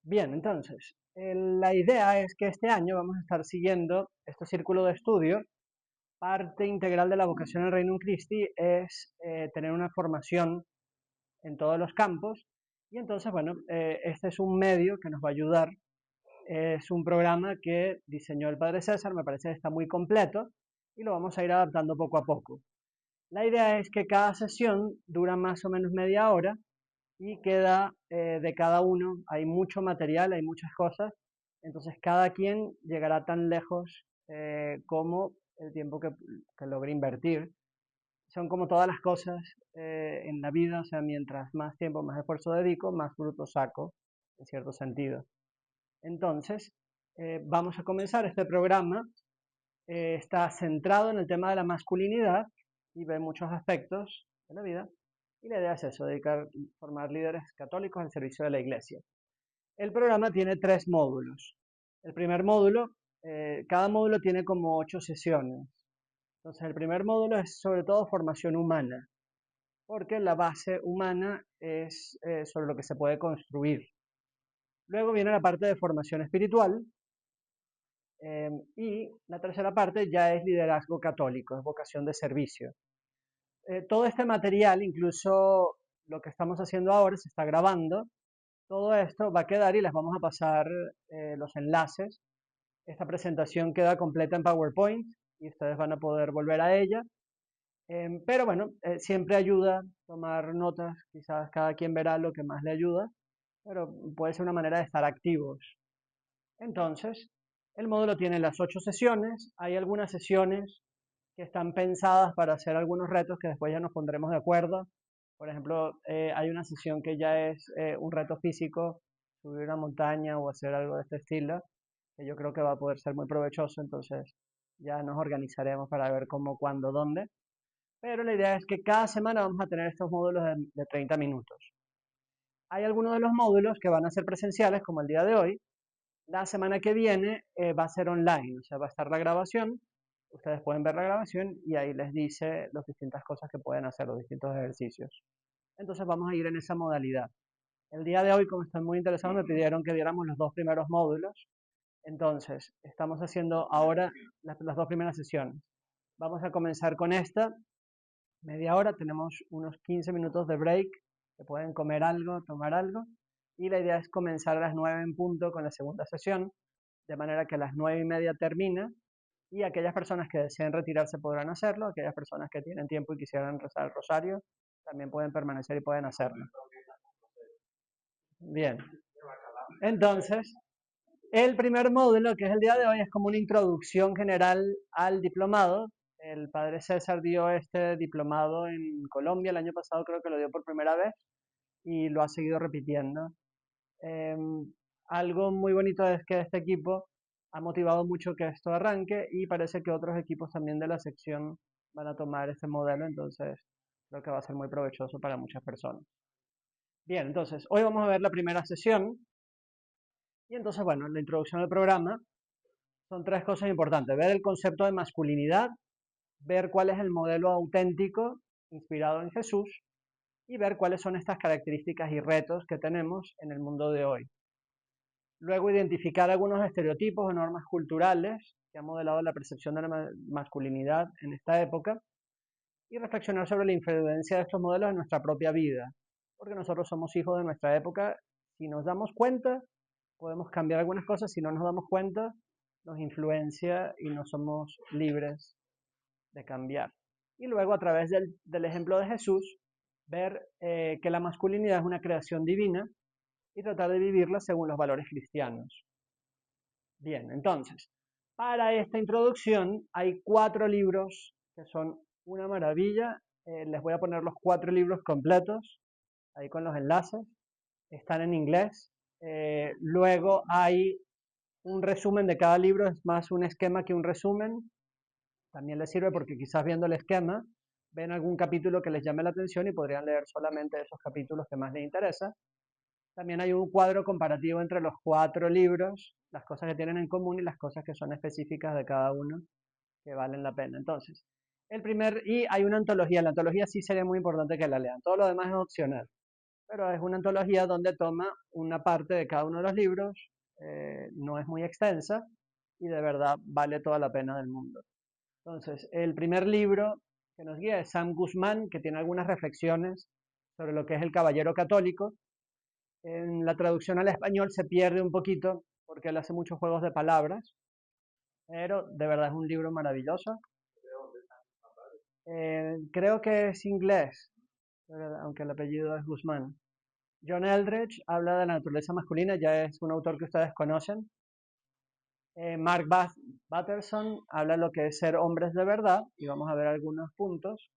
Bien, entonces, la idea es que este año vamos a estar siguiendo este círculo de estudio. Parte integral de la vocación en Reino Christi es tener una formación en todos los campos y entonces, bueno, este es un medio que nos va a ayudar. Es un programa que diseñó el padre César, me parece que está muy completo y lo vamos a ir adaptando poco a poco. La idea es que cada sesión dura más o menos media hora y queda de cada uno, hay mucho material, hay muchas cosas, entonces cada quien llegará tan lejos como el tiempo que logre invertir. Son como todas las cosas en la vida, o sea, mientras más tiempo, más esfuerzo dedico, más fruto saco, en cierto sentido. Entonces, vamos a comenzar este programa. Está centrado en el tema de la masculinidad y ve muchos aspectos de la vida. Y la idea es eso, formar líderes católicos al servicio de la iglesia. El programa tiene tres módulos. El primer módulo, cada módulo tiene como 8 sesiones. Entonces, el primer módulo es sobre todo formación humana, porque la base humana es sobre lo que se puede construir. Luego viene la parte de formación espiritual, y la tercera parte ya es liderazgo católico, es vocación de servicio. Todo este material, incluso lo que estamos haciendo ahora, se está grabando. Todo esto va a quedar y les vamos a pasar los enlaces. Esta presentación queda completa en PowerPoint y ustedes van a poder volver a ella. Pero bueno, siempre ayuda tomar notas, quizás cada quien verá lo que más le ayuda, pero puede ser una manera de estar activos. Entonces, el módulo tiene las 8 sesiones. Hay algunas sesiones que están pensadas para hacer algunos retos que después ya nos pondremos de acuerdo. Por ejemplo, hay una sesión que ya es un reto físico, subir una montaña o hacer algo de este estilo, que yo creo que va a poder ser muy provechoso, entonces ya nos organizaremos para ver cómo, cuándo, dónde. Pero la idea es que cada semana vamos a tener estos módulos de 30 minutos. Hay algunos de los módulos que van a ser presenciales, como el día de hoy. La semana que viene va a ser online, o sea, va a estar la grabación. Ustedes pueden ver la grabación y ahí les dice las distintas cosas que pueden hacer, los distintos ejercicios. Entonces vamos a ir en esa modalidad. El día de hoy, como están muy interesados, me pidieron que diéramos los dos primeros módulos. Entonces, estamos haciendo ahora las dos primeras sesiones. Vamos a comenzar con esta. Media hora, tenemos unos 15 minutos de break, que pueden comer algo, tomar algo. Y la idea es comenzar a las 9 en punto con la segunda sesión, de manera que a las 9:30 termina y aquellas personas que deseen retirarse podrán hacerlo, aquellas personas que tienen tiempo y quisieran rezar el rosario también pueden permanecer y pueden hacerlo. Bien, entonces, el primer módulo, que es el día de hoy, es como una introducción general al diplomado. El padre César dio este diplomado en Colombia el año pasado, creo que lo dio por primera vez y lo ha seguido repitiendo. Eh, Algo muy bonito es que este equipo ha motivado mucho que esto arranque y parece que otros equipos también de la sección van a tomar este modelo, entonces creo que va a ser muy provechoso para muchas personas. Bien, entonces hoy vamos a ver la primera sesión y entonces, bueno, la introducción al programa son tres cosas importantes. Ver el concepto de masculinidad, ver cuál es el modelo auténtico inspirado en Jesús y ver cuáles son estas características y retos que tenemos en el mundo de hoy. Luego identificar algunos estereotipos o normas culturales que han modelado la percepción de la masculinidad en esta época y reflexionar sobre la influencia de estos modelos en nuestra propia vida, porque nosotros somos hijos de nuestra época. Si nos damos cuenta, podemos cambiar algunas cosas; si no nos damos cuenta, nos influencia y no somos libres de cambiar. Y luego, a través del ejemplo de Jesús, ver que la masculinidad es una creación divina y tratar de vivirla según los valores cristianos. Bien, entonces, para esta introducción hay 4 libros que son una maravilla. Les voy a poner los 4 libros completos, ahí con los enlaces. Están en inglés. Luego hay un resumen de cada libro, es más un esquema que un resumen. También les sirve porque quizás viendo el esquema ven algún capítulo que les llame la atención y podrían leer solamente esos capítulos que más les interesa. También hay un cuadro comparativo entre los 4 libros, las cosas que tienen en común y las cosas que son específicas de cada uno que valen la pena. Entonces, y hay una antología. La antología sí sería muy importante que la lean. Todo lo demás es opcional. pero es una antología donde toma una parte de cada uno de los libros, no es muy extensa y de verdad vale toda la pena del mundo. Entonces, el primer libro que nos guía es Sam Guzmán, que tiene algunas reflexiones sobre lo que es el caballero católico. En la traducción al español se pierde un poquito porque él hace muchos juegos de palabras, pero de verdad es un libro maravilloso. Creo que es inglés, aunque el apellido es Guzmán. John Eldredge habla de la naturaleza masculina, ya es un autor que ustedes conocen. Mark Batterson habla de lo que es ser hombres de verdad, y vamos a ver algunos puntos.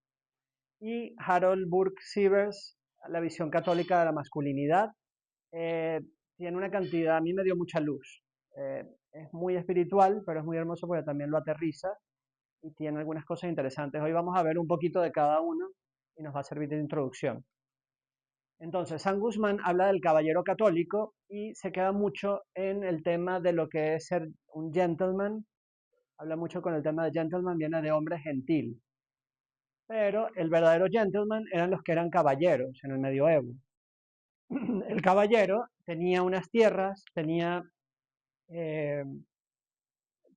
Y Harold Burke Sivers, la visión católica de la masculinidad. Eh, Tiene una cantidad, a mí me dio mucha luz. Es muy espiritual, pero es muy hermoso porque también lo aterriza y tiene algunas cosas interesantes. Hoy vamos a ver un poquito de cada uno y nos va a servir de introducción. Entonces, San Guzmán habla del caballero católico y se queda mucho en el tema de lo que es ser un gentleman. Habla mucho con el tema de gentleman, viene de hombre gentil. Pero el verdadero gentleman eran los que eran caballeros en el medioevo. El caballero tenía unas tierras, eh,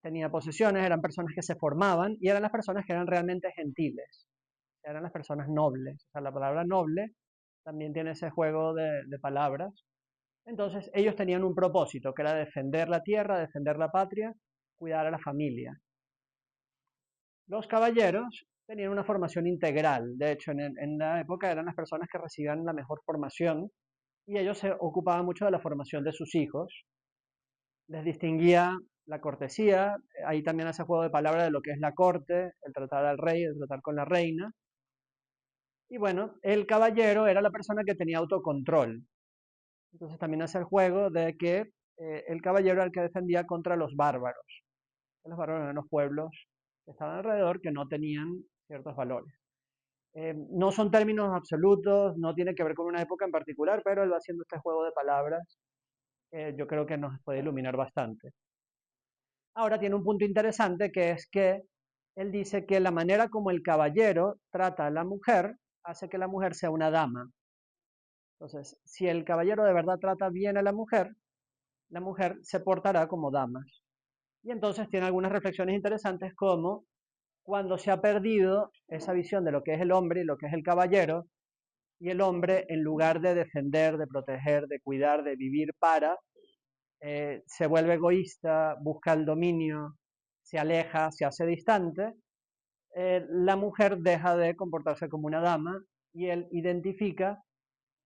tenía posesiones, eran personas que se formaban y eran las personas que eran realmente gentiles, eran las personas nobles. O sea, la palabra noble también tiene ese juego de palabras. Entonces, ellos tenían un propósito, que era defender la tierra, defender la patria, cuidar a la familia. Los caballeros tenían una formación integral. De hecho, en la época eran las personas que recibían la mejor formación y ellos se ocupaban mucho de la formación de sus hijos. Les distinguía la cortesía, ahí también hace juego de palabras de lo que es la corte, el tratar al rey, el tratar con la reina. Y bueno, el caballero era la persona que tenía autocontrol. Entonces también hace el juego de que el caballero era el que defendía contra los bárbaros. Los bárbaros eran los pueblos que estaban alrededor que no tenían ciertos valores. No son términos absolutos, no tiene que ver con una época en particular, pero él va haciendo este juego de palabras, yo creo que nos puede iluminar bastante. Ahora tiene un punto interesante que es que él dice que la manera como el caballero trata a la mujer hace que la mujer sea una dama. Entonces, si el caballero de verdad trata bien a la mujer se portará como damas. Y entonces tiene algunas reflexiones interesantes como cuando se ha perdido esa visión de lo que es el hombre y lo que es el caballero, y el hombre en lugar de defender, de proteger, de cuidar, de vivir para, se vuelve egoísta, busca el dominio, se aleja, se hace distante, la mujer deja de comportarse como una dama y él identifica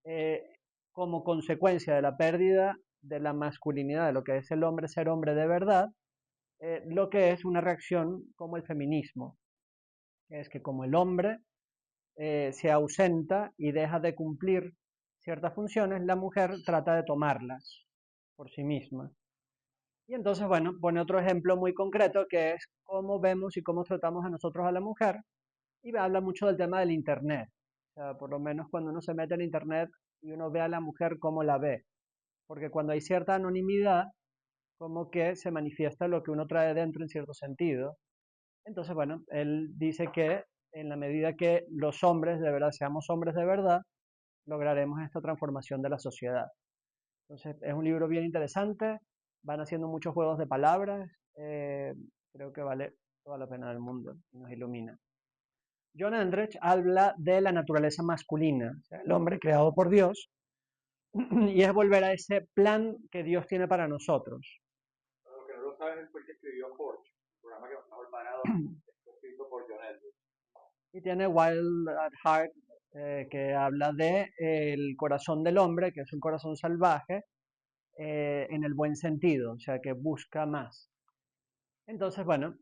eh, como consecuencia de la pérdida de la masculinidad, de lo que es el hombre ser hombre de verdad, lo que es una reacción como el feminismo, que es que como el hombre se ausenta y deja de cumplir ciertas funciones, la mujer trata de tomarlas por sí misma. Y entonces, bueno, pone otro ejemplo muy concreto que es cómo vemos y cómo tratamos a nosotros a la mujer y habla mucho del tema del Internet. O sea, por lo menos cuando uno se mete en Internet y uno ve a la mujer cómo la ve. Porque cuando hay cierta anonimidad, como que se manifiesta lo que uno trae dentro en cierto sentido. Entonces, bueno, él dice que en la medida que los hombres de verdad seamos hombres de verdad, lograremos esta transformación de la sociedad. Entonces, es un libro bien interesante, van haciendo muchos juegos de palabras, creo que vale toda la pena del mundo y nos ilumina. John Eldredge habla de la naturaleza masculina, o sea, el hombre creado por Dios, y es volver a ese plan que Dios tiene para nosotros. Para los que no lo saben, él fue el que escribió Forge, el programa que nos el Panado, escrito por John Eldredge. Y tiene Wild at Heart, que habla de el corazón del hombre, que es un corazón salvaje, en el buen sentido, o sea, que busca más. Entonces, bueno,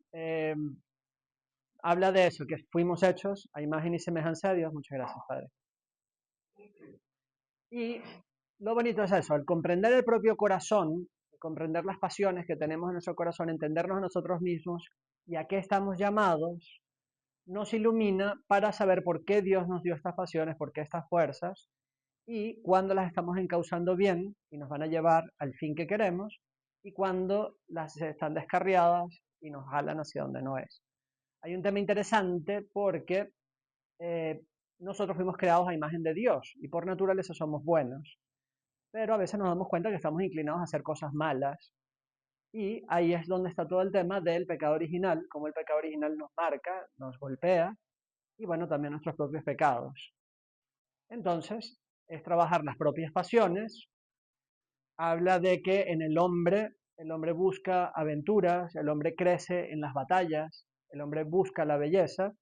habla de eso, que fuimos hechos a imagen y semejanza de Dios. Muchas gracias, Padre. Y lo bonito es eso, el comprender el propio corazón, comprender las pasiones que tenemos en nuestro corazón, entendernos a nosotros mismos y a qué estamos llamados, nos ilumina para saber por qué Dios nos dio estas pasiones, por qué estas fuerzas y cuándo las estamos encauzando bien y nos van a llevar al fin que queremos y cuándo las están descarriadas y nos jalan hacia donde no es. Hay un tema interesante porque nosotros fuimos creados a imagen de Dios y por naturaleza somos buenos, pero a veces nos damos cuenta que estamos inclinados a hacer cosas malas y ahí es donde está todo el tema del pecado original, como el pecado original nos marca, nos golpea y bueno, también nuestros propios pecados. Entonces, es trabajar las propias pasiones, habla de que en el hombre busca aventuras, el hombre crece en las batallas, el hombre busca la belleza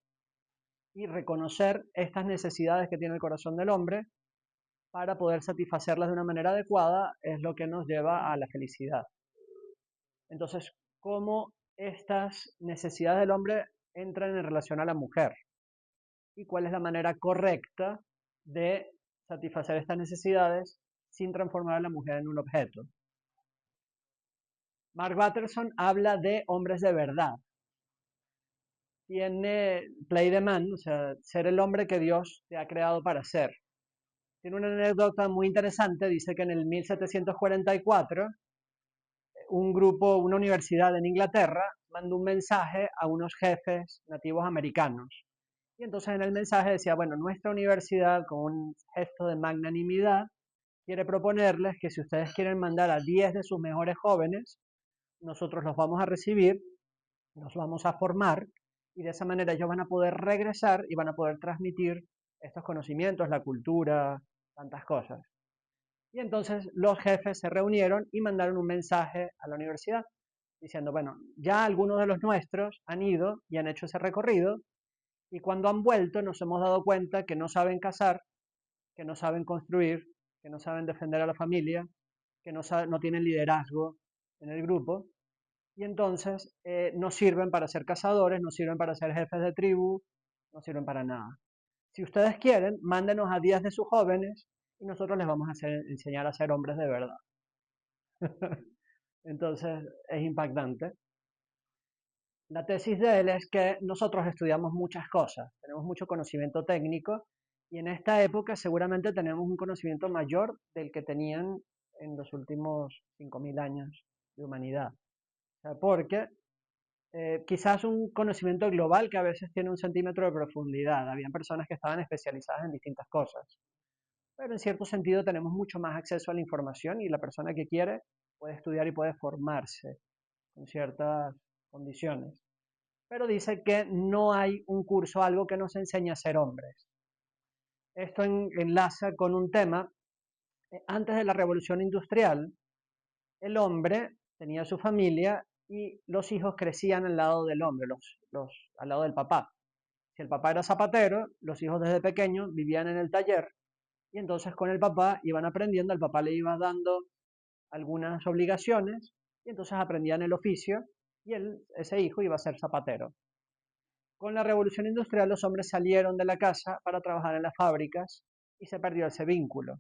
y reconocer estas necesidades que tiene el corazón del hombre para poder satisfacerlas de una manera adecuada es lo que nos lleva a la felicidad. Entonces, ¿cómo estas necesidades del hombre entran en relación a la mujer? ¿Y cuál es la manera correcta de satisfacer estas necesidades sin transformar a la mujer en un objeto? Mark Batterson habla de hombres de verdad. Tiene play the man, o sea, ser el hombre que Dios te ha creado para ser. Tiene una anécdota muy interesante, dice que en el 1744 un grupo, una universidad en Inglaterra, mandó un mensaje a unos jefes nativos americanos. Y entonces en el mensaje decía, bueno, nuestra universidad, con un gesto de magnanimidad, quiere proponerles que si ustedes quieren mandar a 10 de sus mejores jóvenes, nosotros los vamos a recibir, los vamos a formar, y de esa manera ellos van a poder regresar y van a poder transmitir estos conocimientos, la cultura, tantas cosas. Y entonces los jefes se reunieron y mandaron un mensaje a la universidad diciendo, bueno, ya algunos de los nuestros han ido y han hecho ese recorrido y cuando han vuelto nos hemos dado cuenta que no saben casar, que no saben construir, que no saben defender a la familia, que no tienen liderazgo en el grupo y entonces no sirven para ser cazadores, no sirven para ser jefes de tribu, no sirven para nada. Si ustedes quieren, mándenos a 10 de sus jóvenes y nosotros les vamos a enseñar a ser hombres de verdad. Entonces es impactante. La tesis de él es que nosotros estudiamos muchas cosas, tenemos mucho conocimiento técnico y en esta época seguramente tenemos un conocimiento mayor del que tenían en los últimos 5.000 años de humanidad. O sea, porque quizás un conocimiento global que a veces tiene un centímetro de profundidad. Habían personas que estaban especializadas en distintas cosas. Pero en cierto sentido tenemos mucho más acceso a la información y la persona que quiere puede estudiar y puede formarse con ciertas condiciones. Pero dice que no hay un curso, algo que nos enseñe a ser hombres. Esto enlaza con un tema. Antes de la revolución industrial, el hombre tenía su familia y los hijos crecían al lado del hombre, al lado del papá. Si el papá era zapatero, los hijos desde pequeños vivían en el taller y entonces con el papá iban aprendiendo, el papá le iba dando algunas obligaciones y entonces aprendían el oficio y ese hijo iba a ser zapatero. Con la revolución industrial los hombres salieron de la casa para trabajar en las fábricas y se perdió ese vínculo.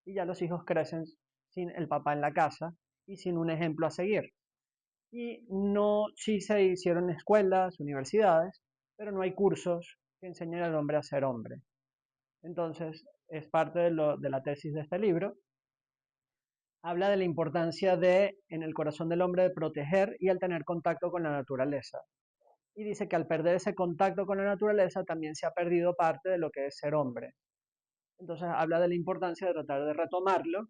Y ya los hijos crecen sin el papá en la casa y sin un ejemplo a seguir. Y no, sí se hicieron escuelas, universidades, pero no hay cursos que enseñen al hombre a ser hombre. Entonces, es parte de la tesis de este libro. Habla de la importancia en el corazón del hombre, de proteger y el tener contacto con la naturaleza. Y dice que al perder ese contacto con la naturaleza también se ha perdido parte de lo que es ser hombre. Entonces habla de la importancia de tratar de retomarlo.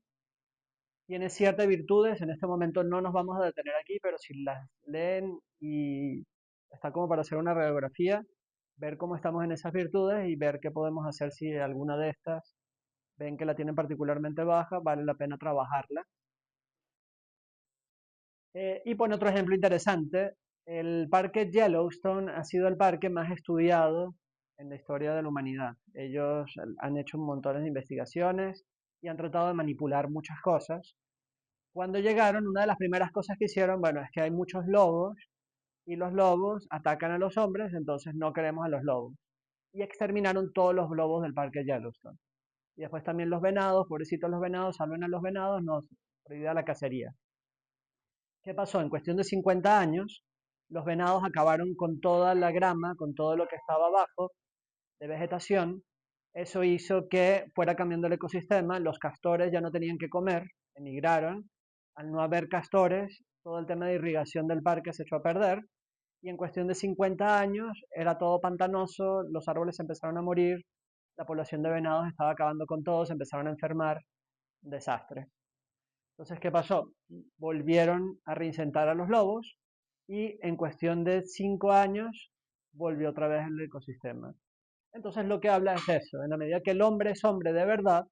Tiene ciertas virtudes, en este momento no nos vamos a detener aquí, pero si las leen y está como para hacer una radiografía, ver cómo estamos en esas virtudes y ver qué podemos hacer si alguna de estas ven que la tienen particularmente baja, vale la pena trabajarla. Y pone otro ejemplo interesante, el parque Yellowstone ha sido el parque más estudiado en la historia de la humanidad. Ellos han hecho un montón de investigaciones y han tratado de manipular muchas cosas. Cuando llegaron, una de las primeras cosas que hicieron, bueno, es que hay muchos lobos y los lobos atacan a los hombres, entonces no queremos a los lobos. Y exterminaron todos los lobos del parque Yellowstone. Y después también los venados, pobrecitos los venados, salven a los venados, no, prohibida la cacería. ¿Qué pasó? En cuestión de 50 años, los venados acabaron con toda la grama, con todo lo que estaba abajo de vegetación. Eso hizo que fuera cambiando el ecosistema, los castores ya no tenían que comer, emigraron. Al no haber castores, todo el tema de irrigación del parque se echó a perder y en cuestión de 50 años era todo pantanoso, los árboles empezaron a morir, la población de venados estaba acabando con todos, empezaron a enfermar, un desastre. Entonces, ¿qué pasó? Volvieron a reinsentar a los lobos y en cuestión de 5 años volvió otra vez el ecosistema. Entonces lo que habla es eso, en la medida que el hombre es hombre de verdad,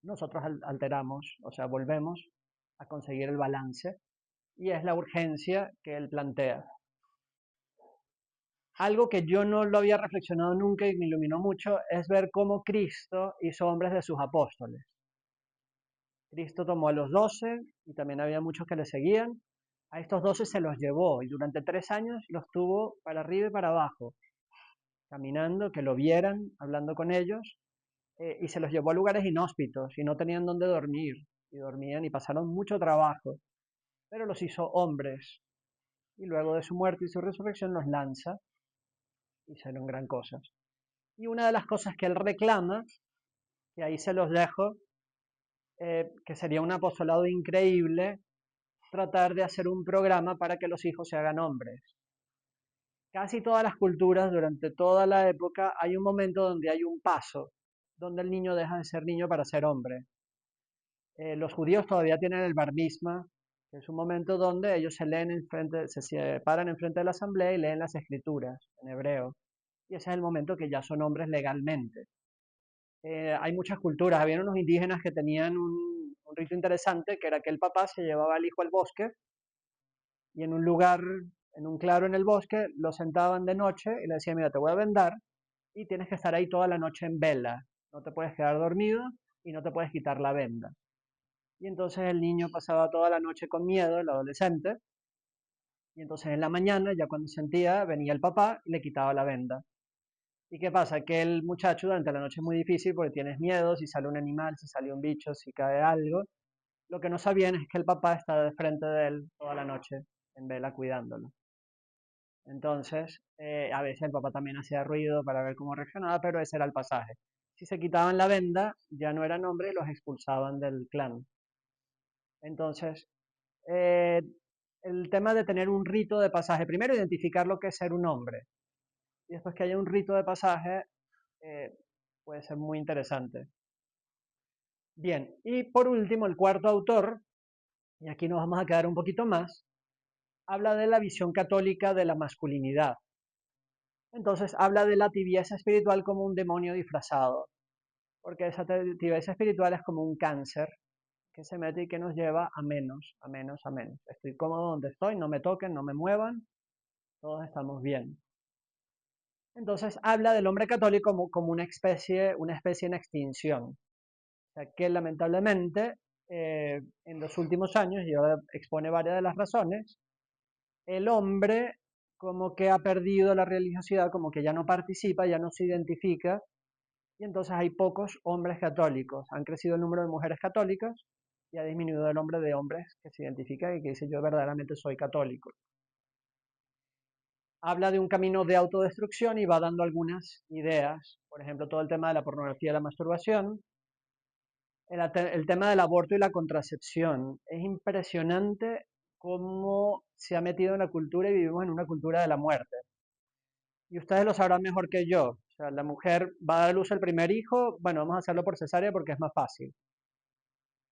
nosotros alteramos, o sea, volvemos a conseguir el balance y es la urgencia que él plantea. Algo que yo no lo había reflexionado nunca y me iluminó mucho es ver cómo Cristo hizo hombres de sus apóstoles. Cristo tomó a los 12 y también había muchos que le seguían. A estos 12 se los llevó y durante 3 años los tuvo para arriba y para abajo, caminando, que lo vieran, hablando con ellos, y se los llevó a lugares inhóspitos y no tenían dónde dormir y dormían y pasaron mucho trabajo, pero los hizo hombres y luego de su muerte y su resurrección los lanza y hicieron gran cosas. Y una de las cosas que él reclama, que ahí se los dejo, que sería un apostolado increíble, tratar de hacer un programa para que los hijos se hagan hombres. Casi todas las culturas, durante toda la época, hay un momento donde hay un paso, donde el niño deja de ser niño para ser hombre. Los judíos todavía tienen el bar mitzvah, que es un momento donde ellos se paran enfrente de la asamblea y leen las escrituras en hebreo. Y ese es el momento que ya son hombres legalmente. Hay muchas culturas, había unos indígenas que tenían un rito interesante, que era que el papá se llevaba al hijo al bosque y en un lugar, en un claro en el bosque, lo sentaban de noche y le decían, mira, te voy a vendar y tienes que estar ahí toda la noche en vela, no te puedes quedar dormido y no te puedes quitar la venda. Y entonces el niño pasaba toda la noche con miedo, el adolescente, y entonces en la mañana, ya cuando sentía, venía el papá y le quitaba la venda. ¿Y qué pasa? Que el muchacho durante la noche es muy difícil porque tienes miedo, si sale un animal, si sale un bicho, si cae algo. Lo que no sabían es que el papá está de frente de él toda la noche en vela cuidándolo. Entonces, a veces el papá también hacía ruido para ver cómo reaccionaba, pero ese era el pasaje. Si se quitaban la venda, ya no eran hombres y los expulsaban del clan. Entonces, eh, el tema de tener un rito de pasaje, primero identificar lo que es ser un hombre, y después que haya un rito de pasaje, eh, puede ser muy interesante. Bien, y por último, el cuarto autor, y aquí nos vamos a quedar un poquito más, habla de la visión católica de la masculinidad. Entonces habla de la tibieza espiritual como un demonio disfrazado, porque esa tibieza espiritual es como un cáncer que se mete y que nos lleva a menos, a menos, a menos. Estoy cómodo donde estoy, no me toquen, no me muevan, todos estamos bien. Entonces habla del hombre católico como una especie en extinción. O sea, que lamentablemente en los últimos años, yo expone varias de las razones, el hombre como que ha perdido la religiosidad, como que ya no participa, ya no se identifica, y entonces hay pocos hombres católicos. Han crecido el número de mujeres católicas y ha disminuido el número de hombres que se identifican y que dicen yo verdaderamente soy católico. Habla de un camino de autodestrucción y va dando algunas ideas, por ejemplo, todo el tema de la pornografía y la masturbación, el tema del aborto y la contracepción. Es impresionante cómo se ha metido en la cultura y vivimos en una cultura de la muerte. Y ustedes lo sabrán mejor que yo. O sea, la mujer va a dar a luz al primer hijo, bueno, vamos a hacerlo por cesárea porque es más fácil.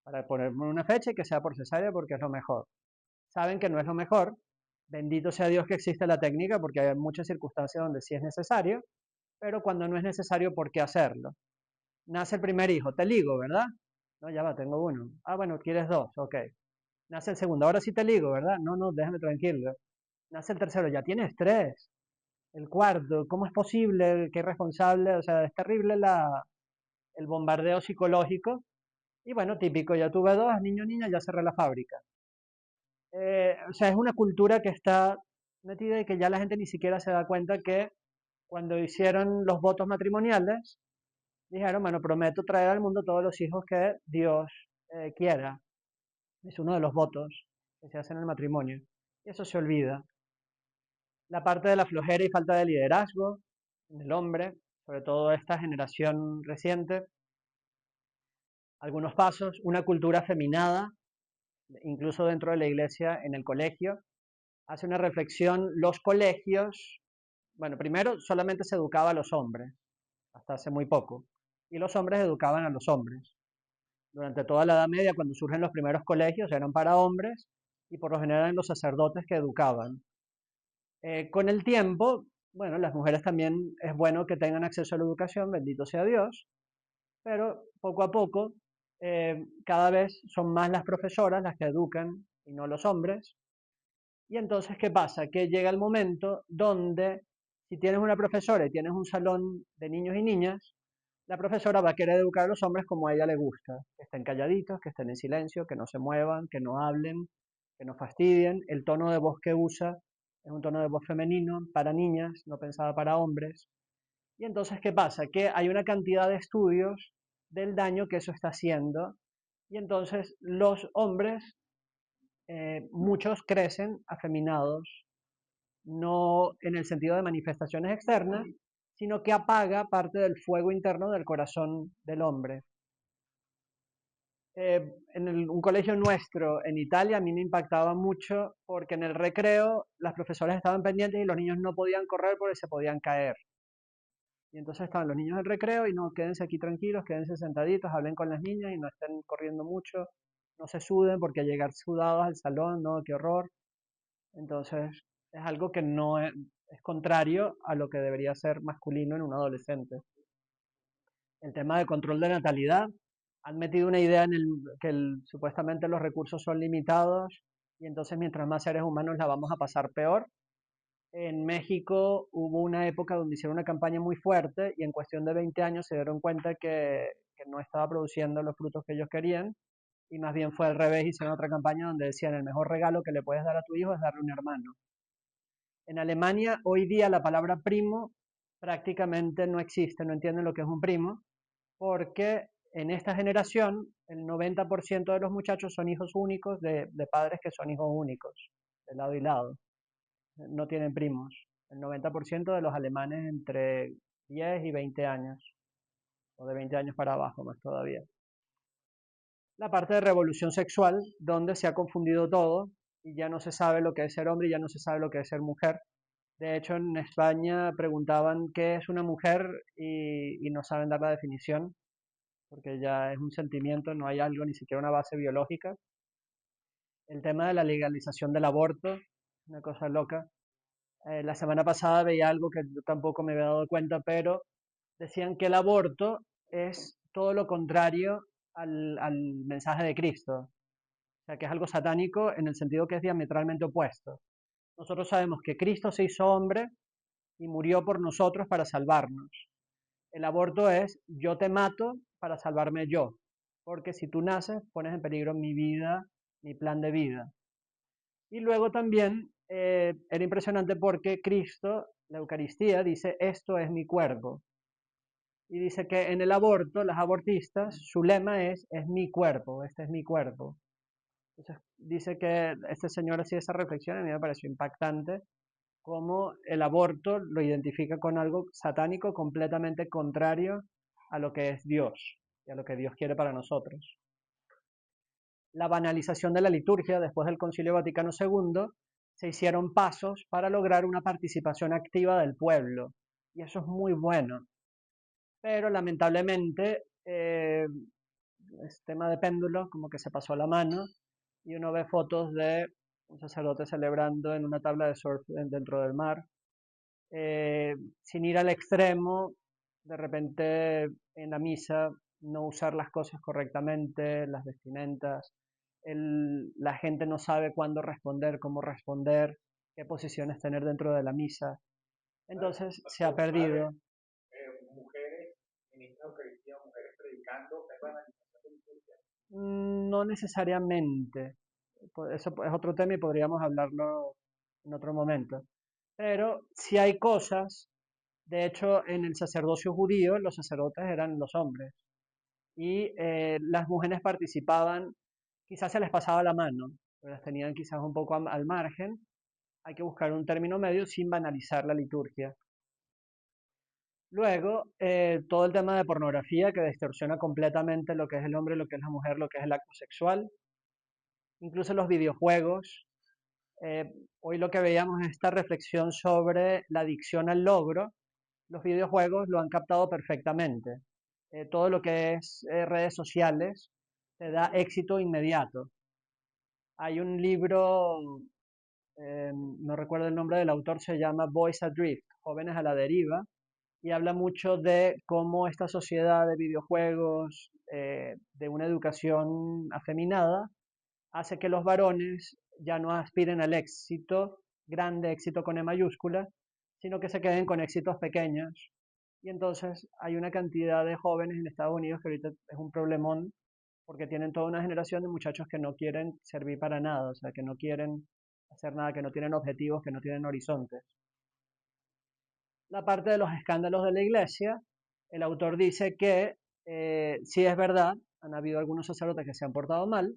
Para ponerme una fecha y que sea por cesárea porque es lo mejor. Saben que no es lo mejor. Bendito sea Dios que existe la técnica porque hay muchas circunstancias donde sí es necesario, pero cuando no es necesario, ¿por qué hacerlo? Nace el primer hijo, te ligo, ¿verdad? No, ya va, tengo uno. Ah, bueno, quieres dos, ok. Nace el segundo, ahora sí te ligo, ¿verdad? No, no, déjame tranquilo. Nace el tercero, ya tienes tres. El cuarto, ¿cómo es posible? ¿Qué responsable? O sea, es terrible el bombardeo psicológico. Y bueno, típico, ya tuve dos, niño, niña, ya cerré la fábrica. O sea, es una cultura que está metida y que ya la gente ni siquiera se da cuenta que cuando hicieron los votos matrimoniales, dijeron, bueno, prometo traer al mundo todos los hijos que Dios quiera. Es uno de los votos que se hacen en el matrimonio. Y eso se olvida. La parte de la flojera y falta de liderazgo en el hombre, sobre todo esta generación reciente. Algunos pasos, una cultura feminada, incluso dentro de la iglesia, en el colegio. Hace una reflexión, los colegios, bueno, primero solamente se educaba a los hombres, hasta hace muy poco, y los hombres educaban a los hombres. Durante toda la Edad Media, cuando surgen los primeros colegios, eran para hombres y por lo general eran los sacerdotes que educaban. Con el tiempo, bueno, las mujeres también es bueno que tengan acceso a la educación, bendito sea Dios, pero poco a poco cada vez son más las profesoras las que educan y no los hombres. Y entonces, ¿qué pasa? Que llega el momento donde si tienes una profesora y tienes un salón de niños y niñas, la profesora va a querer educar a los hombres como a ella le gusta, que estén calladitos, que estén en silencio, que no se muevan, que no hablen, que no fastidien. El tono de voz que usa es un tono de voz femenino para niñas, no pensada para hombres. Y entonces, ¿qué pasa? Que hay una cantidad de estudios del daño que eso está haciendo. Y entonces los hombres, muchos crecen afeminados, no en el sentido de manifestaciones externas, sino que apaga parte del fuego interno del corazón del hombre. Un colegio nuestro en Italia a mí me impactaba mucho porque en el recreo las profesoras estaban pendientes y los niños no podían correr porque se podían caer. Y entonces estaban los niños en el recreo y no, quédense aquí tranquilos, quédense sentaditos, hablen con las niñas y no estén corriendo mucho, no se suden porque llegar sudados al salón, no, qué horror. Entonces es algo que no es contrario a lo que debería ser masculino en un adolescente. El tema de control de natalidad, han metido una idea en que supuestamente los recursos son limitados y entonces mientras más seres humanos la vamos a pasar peor. En México hubo una época donde hicieron una campaña muy fuerte y en cuestión de 20 años se dieron cuenta que no estaba produciendo los frutos que ellos querían y más bien fue al revés, hicieron otra campaña donde decían el mejor regalo que le puedes dar a tu hijo es darle un hermano. En Alemania hoy día la palabra primo prácticamente no existe, no entienden lo que es un primo, porque en esta generación el 90% de los muchachos son hijos únicos de padres que son hijos únicos, de lado y lado, no tienen primos. El 90% de los alemanes entre 10 y 20 años, o de 20 años para abajo más todavía. La parte de revolución sexual, donde se ha confundido todo y ya no se sabe lo que es ser hombre y ya no se sabe lo que es ser mujer. De hecho, en España preguntaban qué es una mujer y no saben dar la definición, porque ya es un sentimiento, no hay algo, ni siquiera una base biológica. El tema de la legalización del aborto, una cosa loca. La semana pasada veía algo que yo tampoco me había dado cuenta, pero decían que el aborto es todo lo contrario al mensaje de Cristo. O sea, que es algo satánico en el sentido que es diametralmente opuesto. Nosotros sabemos que Cristo se hizo hombre y murió por nosotros para salvarnos. El aborto es yo te mato para salvarme yo, porque si tú naces pones en peligro mi vida, mi plan de vida. Y luego también era impresionante porque Cristo, la Eucaristía, dice, esto es mi cuerpo. Y dice que en el aborto, las abortistas, su lema es mi cuerpo, este es mi cuerpo. Entonces dice que este señor hacía esa reflexión y a mí me pareció impactante cómo el aborto lo identifica con algo satánico completamente contrario a lo que es Dios y a lo que Dios quiere para nosotros. La banalización de la liturgia después del Concilio Vaticano II, se hicieron pasos para lograr una participación activa del pueblo y eso es muy bueno. Pero lamentablemente es tema de péndulo, como que se pasó la mano y uno ve fotos de un sacerdote celebrando en una tabla de surf dentro del mar, sin ir al extremo, de repente en la misa no usar las cosas correctamente, las vestimentas, la gente no sabe cuándo responder, cómo responder, qué posiciones tener dentro de la misa. Entonces se ha perdido. Mujeres, ministras de Eucaristía, mujeres predicando, es banalización de liturgia. No necesariamente. Eso es otro tema y podríamos hablarlo en otro momento. Pero si hay cosas, de hecho, en el sacerdocio judío los sacerdotes eran los hombres y las mujeres participaban, quizás se les pasaba la mano, pero las tenían quizás un poco al margen. Hay que buscar un término medio sin banalizar la liturgia. Luego, todo el tema de pornografía que distorsiona completamente lo que es el hombre, lo que es la mujer, lo que es el acto sexual. Incluso los videojuegos. Hoy lo que veíamos es esta reflexión sobre la adicción al logro los videojuegos lo han captado perfectamente. Todo lo que es redes sociales te da éxito inmediato. Hay un libro, no recuerdo el nombre del autor, se llama Boys Adrift, Jóvenes a la Deriva, y habla mucho de cómo esta sociedad de videojuegos, de una educación afeminada, hace que los varones ya no aspiren al éxito, grande éxito con E mayúscula, sino que se queden con éxitos pequeños. Y entonces hay una cantidad de jóvenes en Estados Unidos que ahorita es un problemón porque tienen toda una generación de muchachos que no quieren servir para nada, o sea, que no quieren hacer nada, que no tienen objetivos, que no tienen horizontes. La parte de los escándalos de la iglesia, el autor dice que sí es verdad, han habido algunos sacerdotes que se han portado mal,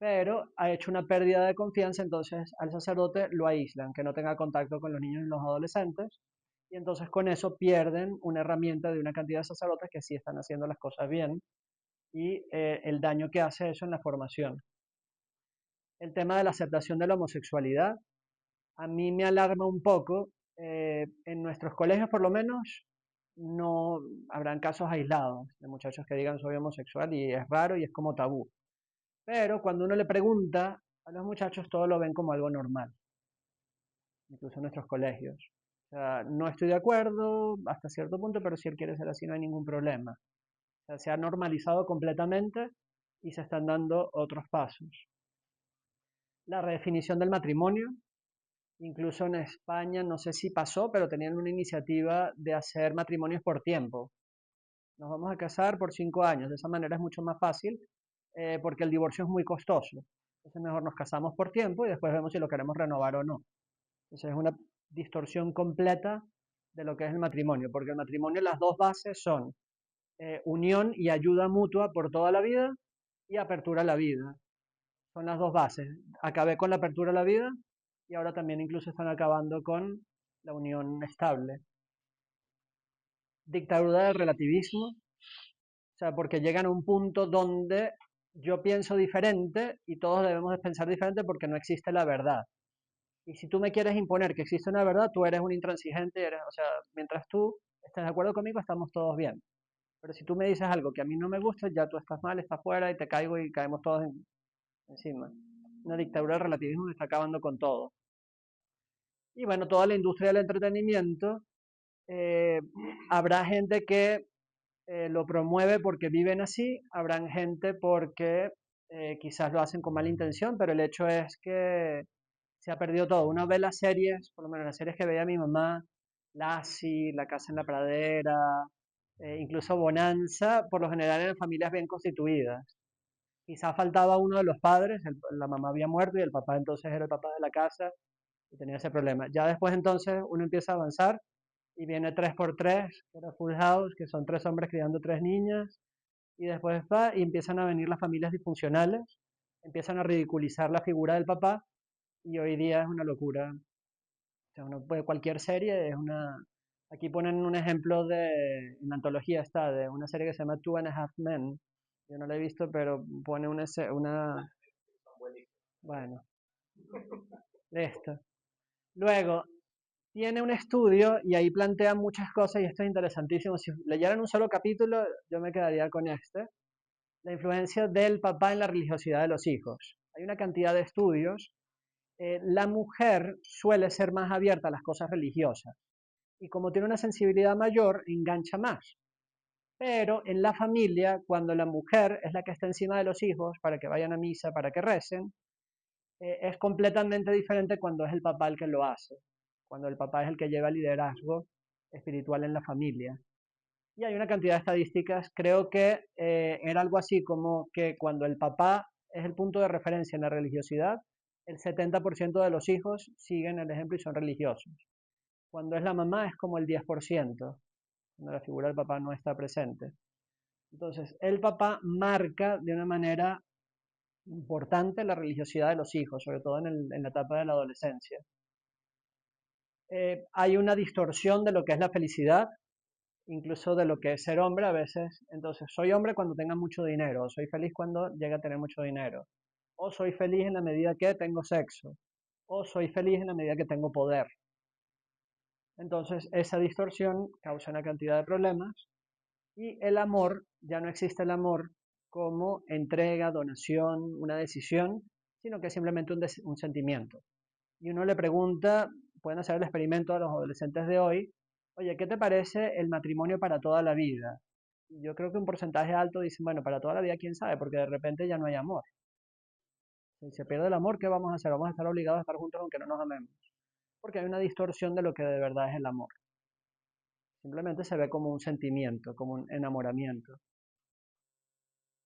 pero ha hecho una pérdida de confianza, entonces al sacerdote lo aíslan, que no tenga contacto con los niños y los adolescentes, y entonces con eso pierden una herramienta de una cantidad de sacerdotes que sí están haciendo las cosas bien y el daño que hace eso en la formación. El tema de la aceptación de la homosexualidad, a mí me alarma un poco. En nuestros colegios, por lo menos, no habrán casos aislados de muchachos que digan soy homosexual y es raro y es como tabú. Pero cuando uno le pregunta a los muchachos, todos lo ven como algo normal, incluso en nuestros colegios. O sea, no estoy de acuerdo hasta cierto punto, pero si él quiere ser así no hay ningún problema. O sea, se ha normalizado completamente y se están dando otros pasos. La redefinición del matrimonio, incluso en España, no sé si pasó, pero tenían una iniciativa de hacer matrimonios por tiempo. Nos vamos a casar por 5 años, de esa manera es mucho más fácil, porque el divorcio es muy costoso. Entonces mejor nos casamos por tiempo y después vemos si lo queremos renovar o no. Entonces es una distorsión completa de lo que es el matrimonio, porque el matrimonio, las dos bases son unión y ayuda mutua por toda la vida y apertura a la vida. Son las dos bases. Acabé con la apertura a la vida y ahora también incluso están acabando con la unión estable. Dictadura del relativismo, o sea, porque llegan a un punto donde yo pienso diferente y todos debemos de pensar diferente porque no existe la verdad. Y si tú me quieres imponer que existe una verdad, tú eres un intransigente, o sea, mientras tú estés de acuerdo conmigo, estamos todos bien. Pero si tú me dices algo que a mí no me gusta, ya tú estás mal, estás fuera y te caigo y caemos todos encima. Una dictadura del relativismo que está acabando con todo. Y bueno, toda la industria del entretenimiento, eh, habrá gente que lo promueve porque viven así, habrá gente porque quizás lo hacen con mala intención, pero el hecho es que se ha perdido todo. Uno ve las series, por lo menos las series que veía mi mamá, Lassie, La Casa en la Pradera, incluso Bonanza, por lo general eran familias bien constituidas. Quizás faltaba uno de los padres, la mamá había muerto y el papá entonces era el papá de la casa y tenía ese problema. Ya después entonces uno empieza a avanzar y viene 3x3, que era Full House, que son tres hombres criando tres niñas, y después va y empiezan a venir las familias disfuncionales, empiezan a ridiculizar la figura del papá y hoy día es una locura. O sea, uno puede, cualquier serie es una... Aquí ponen un ejemplo de, en la antología está, de una serie que se llama Two and a Half Men. Yo no la he visto, pero pone una... Bueno, de esto. Luego, tiene un estudio y ahí plantea muchas cosas y esto es interesantísimo. Si leyeran un solo capítulo, yo me quedaría con este. La influencia del papá en la religiosidad de los hijos. Hay una cantidad de estudios. La mujer suele ser más abierta a las cosas religiosas y como tiene una sensibilidad mayor, engancha más. Pero en la familia, cuando la mujer es la que está encima de los hijos para que vayan a misa, para que recen, es completamente diferente cuando es el papá el que lo hace, cuando el papá es el que lleva el liderazgo espiritual en la familia. Y hay una cantidad de estadísticas, creo que era algo así como que cuando el papá es el punto de referencia en la religiosidad, el 70% de los hijos siguen el ejemplo y son religiosos. Cuando es la mamá es como el 10%, cuando la figura del papá no está presente. Entonces, el papá marca de una manera importante la religiosidad de los hijos, sobre todo en la etapa de la adolescencia. Hay una distorsión de lo que es la felicidad, incluso de lo que es ser hombre a veces. Entonces, soy hombre cuando tenga mucho dinero, o soy feliz cuando llegue a tener mucho dinero, o soy feliz en la medida que tengo sexo, o soy feliz en la medida que tengo poder. Entonces, esa distorsión causa una cantidad de problemas y el amor, ya no existe el amor como entrega, donación, una decisión, sino que es simplemente un sentimiento. Y uno le pregunta, pueden hacer el experimento a los adolescentes de hoy, oye, ¿qué te parece el matrimonio para toda la vida? Y yo creo que un porcentaje alto dicen, bueno, para toda la vida, quién sabe, porque de repente ya no hay amor. Si se pierde el amor, ¿qué vamos a hacer? Vamos a estar obligados a estar juntos aunque no nos amemos. Porque hay una distorsión de lo que de verdad es el amor. Simplemente se ve como un sentimiento, como un enamoramiento.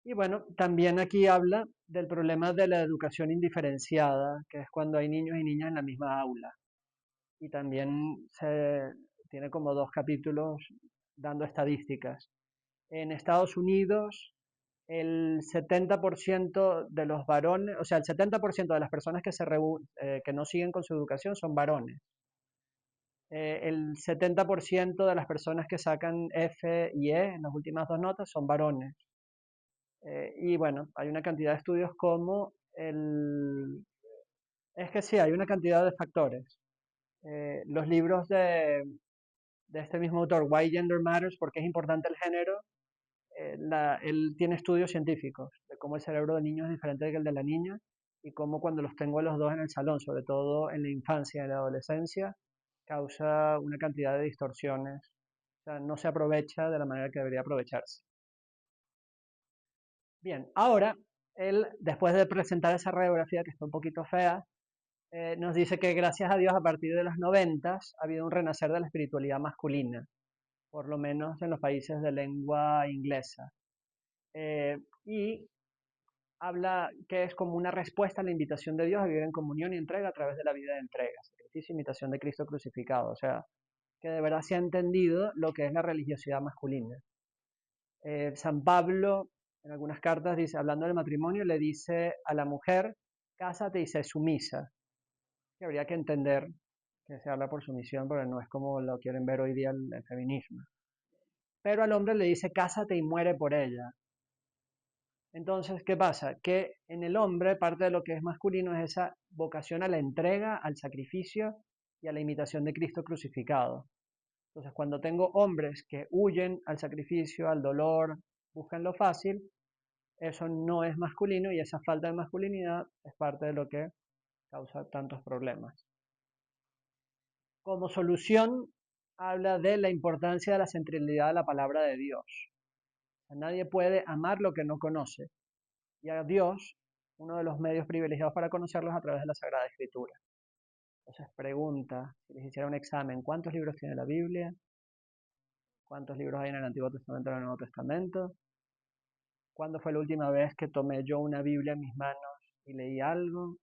Y bueno, también aquí habla del problema de la educación indiferenciada, que es cuando hay niños y niñas en la misma aula. Y también se tiene como dos capítulos dando estadísticas. En Estados Unidos, el 70% de los varones, o sea, el 70% de las personas que no siguen con su educación son varones. El 70% de las personas que sacan F y E en las últimas dos notas son varones. Y bueno, hay una cantidad de estudios como el... Es que sí, hay una cantidad de factores. Los libros de este mismo autor, Why Gender Matters, porque es importante el género, él tiene estudios científicos de cómo el cerebro del niño es diferente que el de la niña y cómo cuando los tengo a los dos en el salón, sobre todo en la infancia y en la adolescencia, causa una cantidad de distorsiones. O sea, no se aprovecha de la manera que debería aprovecharse. Bien, ahora él, después de presentar esa radiografía que está un poquito fea, nos dice que gracias a Dios a partir de los 90 ha habido un renacer de la espiritualidad masculina, por lo menos en los países de lengua inglesa. Y habla que es como una respuesta a la invitación de Dios a vivir en comunión y entrega a través de la vida de entrega, sacrificio e imitación de Cristo crucificado. O sea, que de verdad se ha entendido lo que es la religiosidad masculina. San Pablo, en algunas cartas, dice, hablando del matrimonio, le dice a la mujer, cásate y sé sumisa. Que habría que entender que se habla por sumisión, porque no es como lo quieren ver hoy día el feminismo. Pero al hombre le dice, cásate y muere por ella. Entonces, ¿qué pasa? Que en el hombre parte de lo que es masculino es esa vocación a la entrega, al sacrificio y a la imitación de Cristo crucificado. Entonces, cuando tengo hombres que huyen al sacrificio, al dolor, buscan lo fácil, eso no es masculino y esa falta de masculinidad es parte de lo que causa tantos problemas. Como solución, habla de la importancia de la centralidad de la palabra de Dios. Nadie puede amar lo que no conoce. Y a Dios, uno de los medios privilegiados para conocerlo es a través de la Sagrada Escritura. Entonces pregunta, si les hiciera un examen, ¿cuántos libros tiene la Biblia? ¿Cuántos libros hay en el Antiguo Testamento y en el Nuevo Testamento? ¿Cuándo fue la última vez que tomé yo una Biblia en mis manos y leí algo?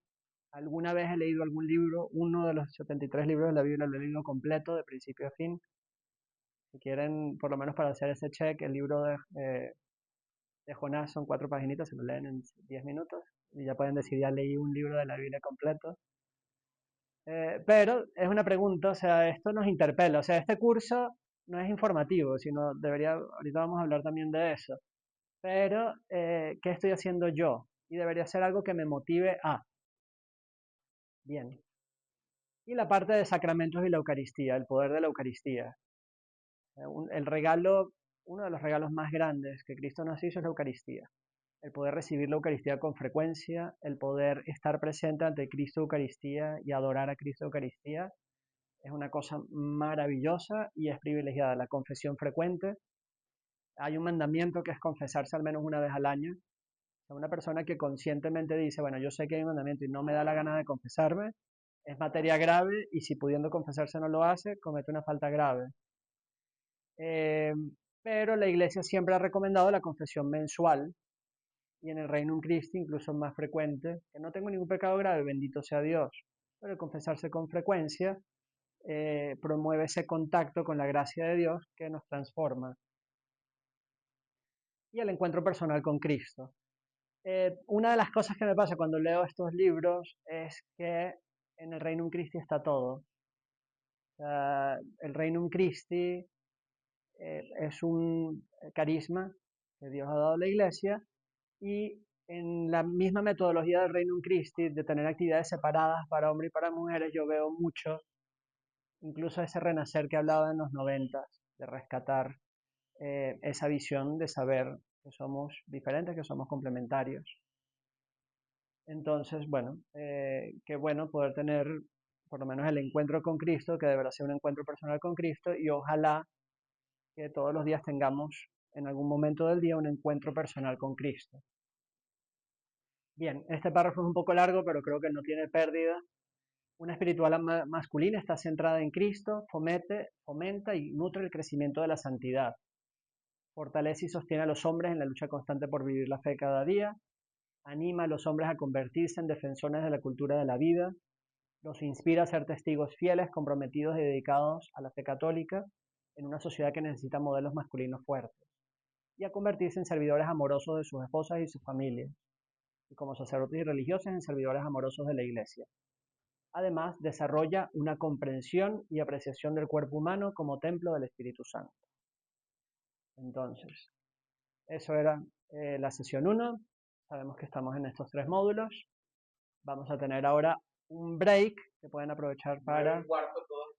¿Alguna vez he leído algún libro? Uno de los 73 libros de la Biblia lo he leído completo, de principio a fin. Si quieren, por lo menos para hacer ese check, el libro de Jonás son 4 paginitas, se lo leen en 10 minutos y ya pueden decir, ya leí un libro de la Biblia completo. Pero es una pregunta, o sea, esto nos interpela, o sea, este curso no es informativo, sino debería, ahorita vamos a hablar también de eso, pero ¿qué estoy haciendo yo? Y debería ser algo que me motive a. Bien. Y la parte de sacramentos y la Eucaristía, el poder de la Eucaristía. El regalo, uno de los regalos más grandes que Cristo nos hizo es la Eucaristía. El poder recibir la Eucaristía con frecuencia, el poder estar presente ante Cristo Eucaristía y adorar a Cristo Eucaristía, es una cosa maravillosa y es privilegiada. La confesión frecuente. Hay un mandamiento que es confesarse al menos una vez al año. O sea, una persona que conscientemente dice, bueno, yo sé que hay un mandamiento y no me da la gana de confesarme, es materia grave y si pudiendo confesarse no lo hace, comete una falta grave. Eh, pero la iglesia siempre ha recomendado la confesión mensual y en el Reino Christi incluso más frecuente, que no tengo ningún pecado grave, bendito sea Dios. Pero el confesarse con frecuencia promueve ese contacto con la gracia de Dios que nos transforma y el encuentro personal con Cristo. Una de las cosas que me pasa cuando leo estos libros es que en el Reino Christi está todo. El Reino Christi es un carisma que Dios ha dado a la Iglesia y en la misma metodología del Reino Christi de tener actividades separadas para hombres y para mujeres, yo veo mucho incluso ese renacer que hablaba en los 90, de rescatar esa visión de saber que somos diferentes, que somos complementarios. Entonces, bueno, qué bueno poder tener por lo menos el encuentro con Cristo, que deberá ser un encuentro personal con Cristo, y ojalá que todos los días tengamos en algún momento del día un encuentro personal con Cristo. Bien, este párrafo es un poco largo, pero creo que no tiene pérdida. Una espiritualidad masculina está centrada en Cristo, fomenta y nutre el crecimiento de la santidad. Fortalece y sostiene a los hombres en la lucha constante por vivir la fe cada día. Anima a los hombres a convertirse en defensores de la cultura de la vida. Los inspira a ser testigos fieles, comprometidos y dedicados a la fe católica en una sociedad que necesita modelos masculinos fuertes. Y a convertirse en servidores amorosos de sus esposas y sus familias. Y como sacerdotes y religiosos en servidores amorosos de la Iglesia. Además, desarrolla una comprensión y apreciación del cuerpo humano como templo del Espíritu Santo. Entonces, eso era la sesión 1. Sabemos que estamos en estos 3 módulos. Vamos a tener ahora un break que pueden aprovechar para